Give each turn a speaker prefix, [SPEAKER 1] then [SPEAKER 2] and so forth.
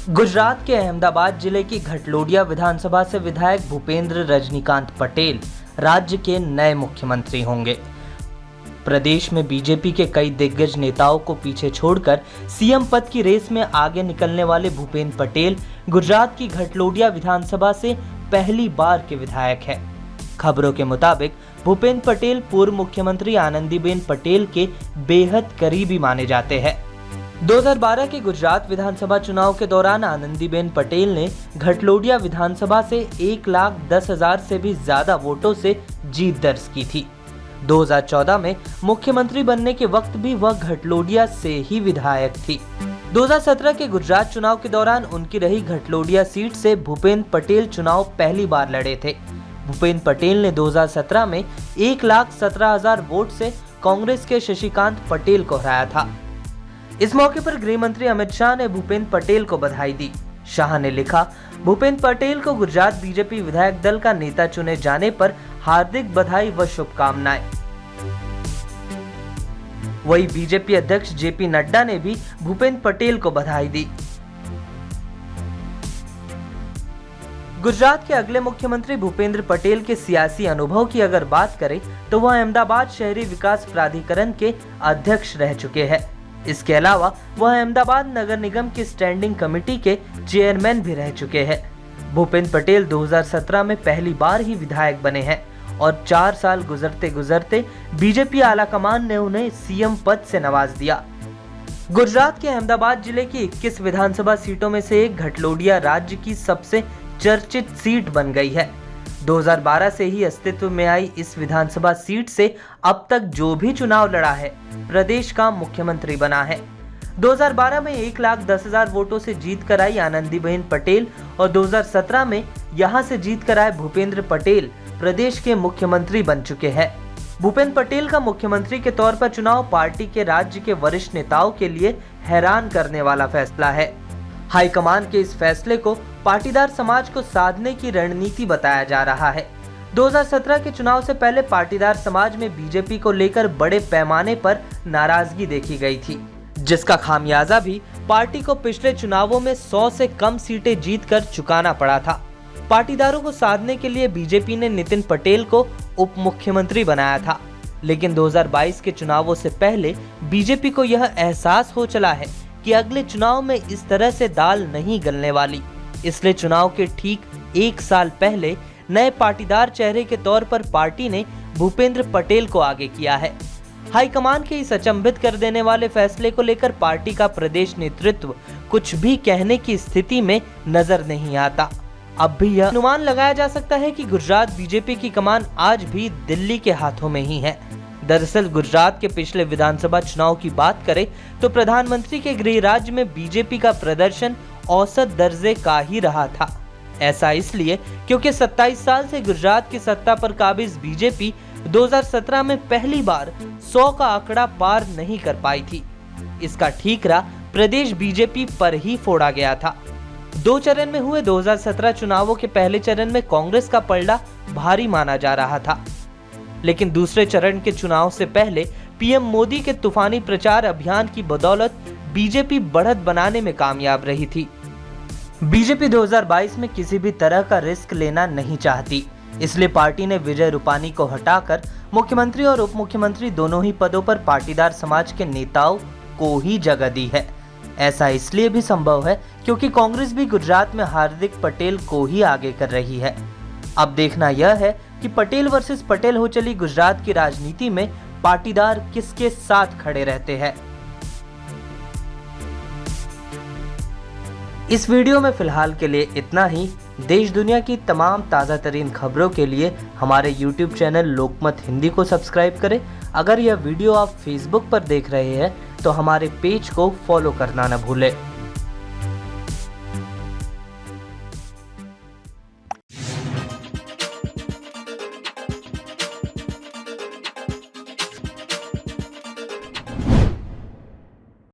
[SPEAKER 1] गुजरात के अहमदाबाद जिले की घटलोडिया विधानसभा से विधायक भूपेंद्र रजनीकांत पटेल राज्य के नए मुख्यमंत्री होंगे। प्रदेश में बीजेपी के कई दिग्गज नेताओं को पीछे छोड़कर सीएम पद की रेस में आगे निकलने वाले भूपेंद्र पटेल गुजरात की घटलोडिया विधानसभा से पहली बार के विधायक हैं। खबरों के मुताबिक भूपेंद्र पटेल पूर्व मुख्यमंत्री आनंदीबेन पटेल के बेहद करीबी माने जाते हैं। 2012 के गुजरात विधानसभा चुनाव के दौरान आनंदीबेन पटेल ने घटलोडिया विधानसभा से 1,10,000 से भी ज्यादा वोटों से जीत दर्ज की थी। 2014 में मुख्यमंत्री बनने के वक्त भी वह घटलोडिया से ही विधायक थी। 2017 के गुजरात चुनाव के दौरान उनकी रही घटलोडिया सीट से भूपेंद्र पटेल चुनाव पहली बार लड़े थे। भूपेंद्र पटेल ने 2017 में 1,17,000 वोट से कांग्रेस के शशिकांत पटेल को हराया था। इस मौके पर गृह मंत्री अमित शाह ने भूपेंद्र पटेल को बधाई दी। शाह ने लिखा, भूपेंद्र पटेल को गुजरात बीजेपी विधायक दल का नेता चुने जाने पर हार्दिक बधाई व शुभकामनाएं। वहीं बीजेपी अध्यक्ष जेपी नड्डा ने भी भूपेंद्र पटेल को बधाई दी। गुजरात के अगले मुख्यमंत्री भूपेंद्र पटेल के सियासी अनुभव की अगर बात करें तो वह अहमदाबाद शहरी विकास प्राधिकरण के अध्यक्ष रह चुके हैं। इसके अलावा वह अहमदाबाद नगर निगम की स्टैंडिंग कमेटी के चेयरमैन भी रह चुके हैं। भूपेंद्र पटेल 2017 में पहली बार ही विधायक बने हैं और 4 साल गुजरते गुजरते बीजेपी आलाकमान ने उन्हें सीएम पद से नवाज दिया। गुजरात के अहमदाबाद जिले की 21 विधानसभा सीटों में से एक घटलोडिया राज्य की सबसे चर्चित सीट बन गई है। 2012 से ही अस्तित्व में आई इस विधानसभा सीट से अब तक जो भी चुनाव लड़ा है प्रदेश का मुख्यमंत्री बना है। 2012 में 1,10,000 वोटों से जीत कर आई आनंदीबेन पटेल और 2017 में यहां से जीत कर आए भूपेंद्र पटेल प्रदेश के मुख्यमंत्री बन चुके हैं। भूपेंद्र पटेल का मुख्यमंत्री के तौर पर चुनाव पार्टी के राज्य के वरिष्ठ नेताओं के लिए हैरान करने वाला फैसला है। हाईकमान के इस फैसले को पाटीदार समाज को साधने की रणनीति बताया जा रहा है। 2017 के चुनाव से पहले पाटीदार समाज में बीजेपी को लेकर बड़े पैमाने पर नाराजगी देखी गई थी, जिसका खामियाजा भी पार्टी को पिछले चुनावों में 100 से कम सीटें जीतकर चुकाना पड़ा था। पाटीदारों को साधने के लिए बीजेपी ने नितिन पटेल को उप मुख्यमंत्री बनाया था, लेकिन 2022 के चुनावों से पहले बीजेपी को यह एहसास हो चला है कि अगले चुनाव में इस तरह से दाल नहीं गलने वाली। इसलिए चुनाव के ठीक 1 साल पहले नए पाटीदार चेहरे के तौर पर पार्टी ने भूपेंद्र पटेल को आगे किया है। हाईकमान के इस अचंभित कर देने वाले फैसले को लेकर पार्टी का प्रदेश नेतृत्व कुछ भी कहने की स्थिति में नजर नहीं आता। अब भी यह अनुमान लगाया जा सकता है कि गुजरात बीजेपी की कमान आज भी दिल्ली के हाथों में ही है। दरअसल गुजरात के पिछले विधानसभा चुनाव की बात करें तो प्रधानमंत्री के गृह राज्य में बीजेपी का प्रदर्शन औसत दर्जे का ही रहा था। ऐसा इसलिए क्योंकि 27 साल से गुजरात की सत्ता पर काबिज बीजेपी 2017 में पहली बार 100 का आंकड़ा पार नहीं कर पाई थी। इसका ठीकरा प्रदेश बीजेपी पर ही फोड़ा गया था। 2 चरण में हुए 2017 चुनावों के पहले चरण में कांग्रेस का पलड़ा भारी माना जा रहा था, लेकिन दूसरे चरण के चुनाव से पहले पीएम मोदी के तूफानी प्रचार अभियान की बदौलत बीजेपी बढ़त बनाने में कामयाब रही थी। बीजेपी 2022 में किसी भी तरह का रिस्क लेना नहीं चाहती, इसलिए पार्टी ने विजय रूपानी को हटाकर मुख्यमंत्री और उप मुख्यमंत्री दोनों ही पदों पर पाटीदार समाज के नेताओं को ही जगह दी है। ऐसा इसलिए भी संभव है क्योंकि कांग्रेस भी गुजरात में हार्दिक पटेल को ही आगे कर रही है। अब देखना यह है कि पटेल वर्सेस पटेल हो चली गुजरात की राजनीति में पाटीदार किसके साथ खड़े रहते हैं। इस वीडियो में फिलहाल के लिए इतना ही। देश दुनिया की तमाम ताज़ा तरीन खबरों के लिए हमारे YouTube चैनल लोकमत हिंदी को सब्सक्राइब करें। अगर यह वीडियो आप Facebook पर देख रहे हैं तो हमारे पेज को फॉलो करना न भूलें।